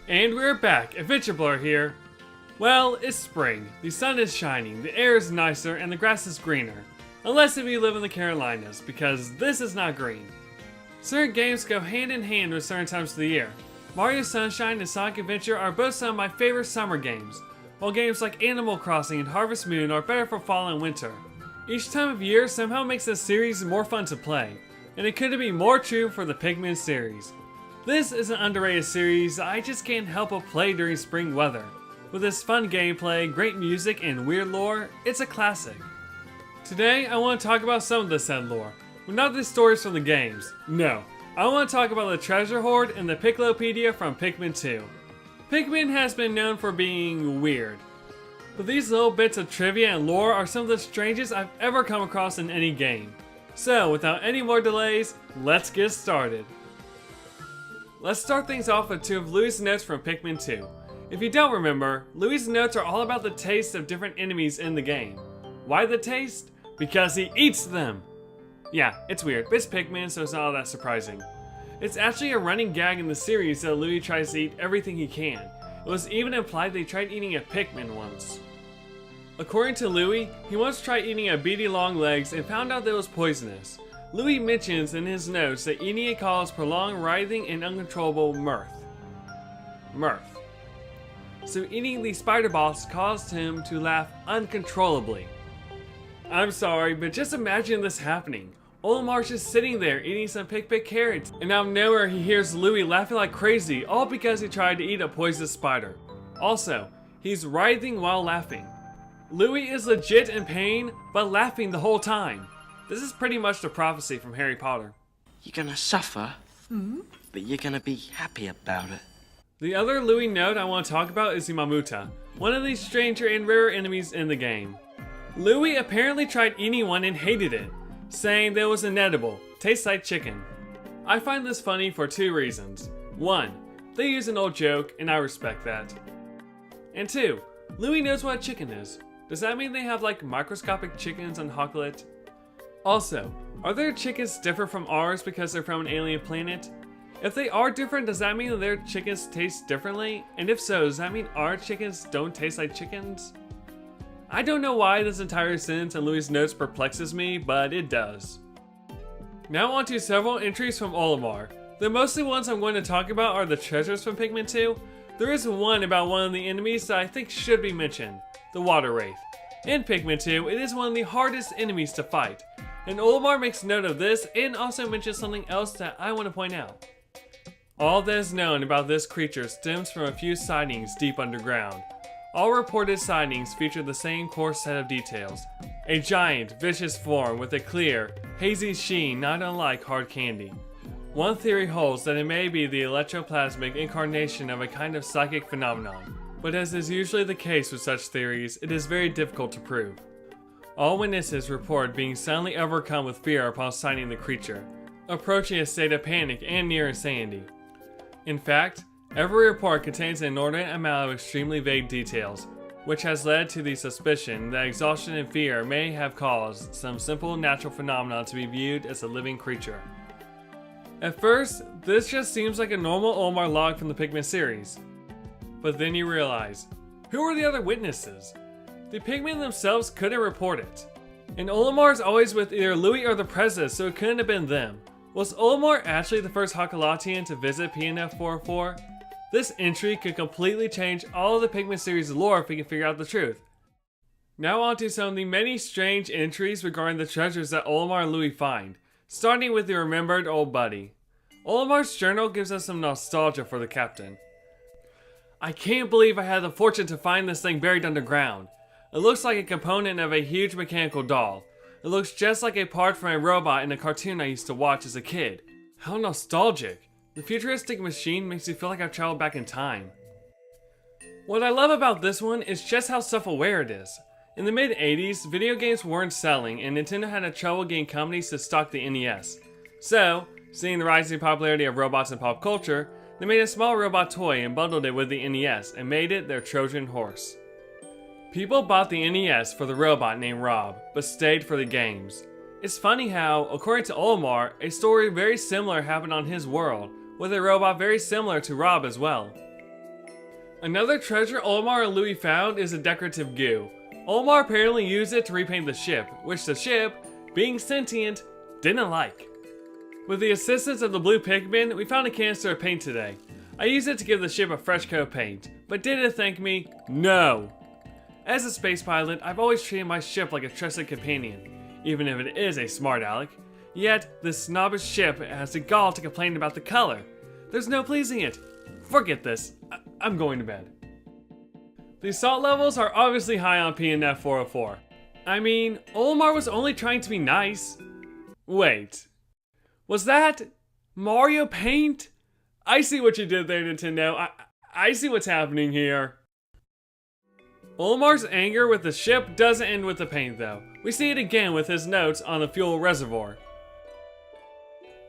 And we're back, AdventureBlur here. Well, it's spring, the sun is shining, the air is nicer, and the grass is greener. Unless if you live in the Carolinas, because this is not green. Certain games go hand in hand with certain times of the year. Mario Sunshine and Sonic Adventure are both some of my favorite summer games, while games like Animal Crossing and Harvest Moon are better for fall and winter. Each time of year somehow makes this series more fun to play, and it couldn't be more true for the Pikmin series. This is an underrated series I just can't help but play during spring weather. With its fun gameplay, great music, and weird lore, it's a classic. Today, I want to talk about some of the said lore, but not the stories from the games. No, I want to talk about the treasure hoard and the Piklopedia from Pikmin 2. Pikmin has been known for being weird, but these little bits of trivia and lore are some of the strangest I've ever come across in any game. So, without any more delays, let's get started. Let's start things off with two of Louie's notes from Pikmin 2. If you don't remember, Louie's notes are all about the taste of different enemies in the game. Why the taste? Because he eats them! Yeah, it's weird, but it's Pikmin, so it's not all that surprising. It's actually a running gag in the series that Louie tries to eat everything he can. It was even implied that he tried eating a Pikmin once. According to Louie, he once tried eating a beady long legs and found out that it was poisonous. Louie mentions in his notes that eating it caused prolonged writhing and uncontrollable mirth. So eating the spider boss caused him to laugh uncontrollably. I'm sorry, but just imagine this happening. Olimar's just sitting there eating some pick carrots, and out of nowhere he hears Louie laughing like crazy, all because he tried to eat a poisonous spider. Also, he's writhing while laughing. Louie is legit in pain, but laughing the whole time. This is pretty much the prophecy from Harry Potter. You're gonna suffer, but you're gonna be happy about it. The other Louie note I want to talk about is the Muta, one of the stranger and rarer enemies in the game. Louie apparently tried eating one and hated it, saying that it was inedible, tastes like chicken. I find this funny for two reasons. One, they use an old joke, and I respect that. And two, Louie knows what a chicken is. Does that mean they have like microscopic chickens on Hocklet? Also, are their chickens different from ours because they're from an alien planet? If they are different, does that mean that their chickens taste differently? And if so, does that mean our chickens don't taste like chickens? I don't know why this entire sentence in Louie's notes perplexes me, but it does. Now on to several entries from Olimar. The mostly ones I'm going to talk about are the treasures from Pikmin 2. There is one about one of the enemies that I think should be mentioned, the Water Wraith. In Pikmin 2, it is one of the hardest enemies to fight. And Olimar makes note of this and also mentions something else that I want to point out. All that is known about this creature stems from a few sightings deep underground. All reported sightings feature the same core set of details. A giant, vicious form with a clear, hazy sheen not unlike hard candy. One theory holds that it may be the electroplasmic incarnation of a kind of psychic phenomenon, but as is usually the case with such theories, it is very difficult to prove. All witnesses report being suddenly overcome with fear upon sighting the creature, approaching a state of panic and near insanity. In fact, every report contains an inordinate amount of extremely vague details, which has led to the suspicion that exhaustion and fear may have caused some simple natural phenomenon to be viewed as a living creature. At first, this just seems like a normal Olimar log from the Pikmin series. But then you realize, who are the other witnesses? The Pikmin themselves couldn't report it. And Olimar is always with either Louie or the President, so it couldn't have been them. Was Olimar actually the first Hockalotian to visit PNF 404? This entry could completely change all of the Pikmin series lore if we can figure out the truth. Now on to some of the many strange entries regarding the treasures that Olimar and Louie find, starting with the remembered old buddy. Olimar's journal gives us some nostalgia for the captain. I can't believe I had the fortune to find this thing buried underground. It looks like a component of a huge mechanical doll. It looks just like a part from a robot in a cartoon I used to watch as a kid. How nostalgic. The futuristic machine makes me feel like I've traveled back in time. What I love about this one is just how self-aware it is. In the mid-80s, video games weren't selling and Nintendo had trouble getting companies to stock the NES. So, seeing the rising popularity of robots in pop culture, they made a small robot toy and bundled it with the NES and made it their Trojan horse. People bought the NES for the robot named R.O.B, but stayed for the games. It's funny how, according to Olimar, a story very similar happened on his world, with a robot very similar to R.O.B as well. Another treasure Olimar and Louie found is a decorative goo. Olimar apparently used it to repaint the ship, which the ship, being sentient, didn't like. With the assistance of the blue Pikmin, we found a canister of paint today. I used it to give the ship a fresh coat of paint, but did it thank me? No! As a space pilot, I've always treated my ship like a trusted companion, even if it is a smart aleck. Yet, this snobbish ship has the gall to complain about the color. There's no pleasing it. Forget this. I'm going to bed. The assault levels are obviously high on PNF 404. I mean, Olimar was only trying to be nice. Wait. Was that Mario Paint? I see what you did there, Nintendo. I see what's happening here. Olimar's anger with the ship doesn't end with the paint though. We see it again with his notes on the fuel reservoir.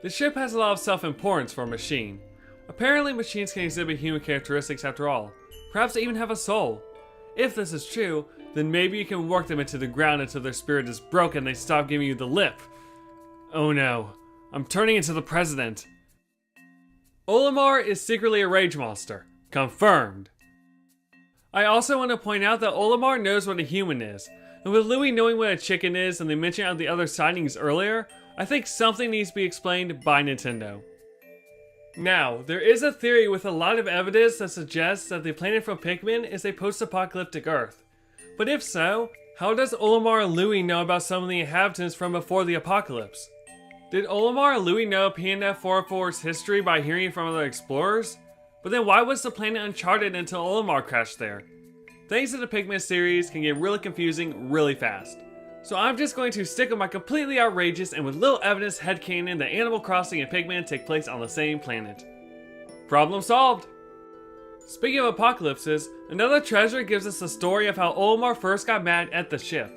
The ship has a lot of self-importance for a machine. Apparently machines can exhibit human characteristics after all. Perhaps they even have a soul. If this is true, then maybe you can work them into the ground until their spirit is broken and they stop giving you the lip. Oh no, I'm turning into the president. Olimar is secretly a rage monster. Confirmed. I also want to point out that Olimar knows what a human is, and with Louie knowing what a chicken is and the mention of the other sightings earlier, I think something needs to be explained by Nintendo. Now, there is a theory with a lot of evidence that suggests that the planet from Pikmin is a post-apocalyptic Earth. But if so, how does Olimar and Louie know about some of the inhabitants from before the apocalypse? Did Olimar and Louie know PNF 404's history by hearing from other explorers? But then why was the planet uncharted until Olimar crashed there? Things in the Pikmin series can get really confusing really fast. So I'm just going to stick with my completely outrageous and with little evidence headcanon that Animal Crossing and Pikmin take place on the same planet. Problem solved! Speaking of apocalypses, another treasure gives us the story of how Olimar first got mad at the ship.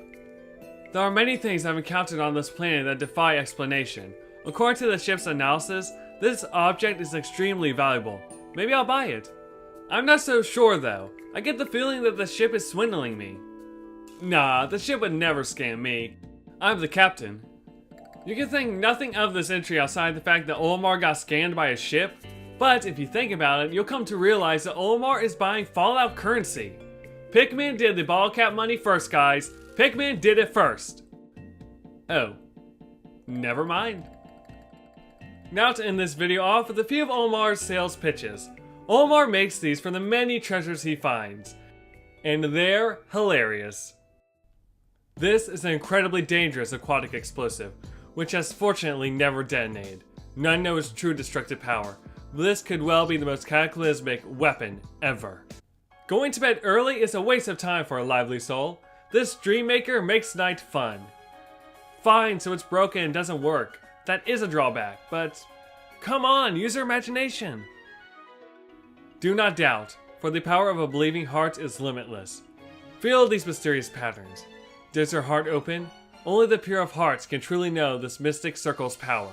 There are many things I've encountered on this planet that defy explanation. According to the ship's analysis, this object is extremely valuable. Maybe I'll buy it. I'm not so sure though. I get the feeling that the ship is swindling me. Nah, the ship would never scam me. I'm the captain. You can think nothing of this entry outside the fact that Olimar got scammed by a ship, but if you think about it, you'll come to realize that Olimar is buying Fallout currency. Pikmin did the ball cap money first, guys. Pikmin did it first. Oh, never mind. Now to end this video off with a few of Olimar's sales pitches. Olimar makes these for the many treasures he finds, and they're hilarious. This is an incredibly dangerous aquatic explosive, which has fortunately never detonated. None know its true destructive power, but this could well be the most cataclysmic weapon ever. Going to bed early is a waste of time for a lively soul. This dream maker makes night fun. Fine, so it's broken and doesn't work. That is a drawback, but come on, use your imagination. Do not doubt, for the power of a believing heart is limitless. Feel these mysterious patterns. Does your heart open? Only the pure of hearts can truly know this mystic circle's power.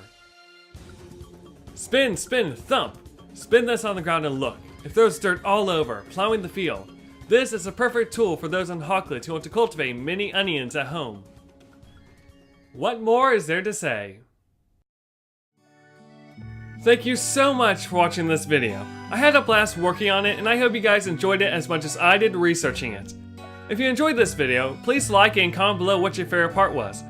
Spin, spin, thump! Spin this on the ground and look. It throws dirt all over, plowing the field. This is a perfect tool for those on Hawklet who want to cultivate mini onions at home. What more is there to say? Thank you so much for watching this video. I had a blast working on it and I hope you guys enjoyed it as much as I did researching it. If you enjoyed this video, please like it and comment below what your favorite part was.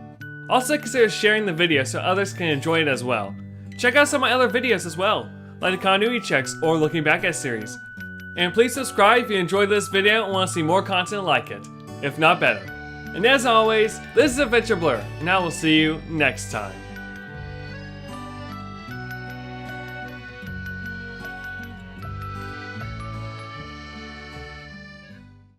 Also consider sharing the video so others can enjoy it as well. Check out some of my other videos as well, like the continuity checks or looking back at series. And please subscribe if you enjoyed this video and want to see more content like it, if not better. And as always, this is AdventureBlur, and I will see you next time.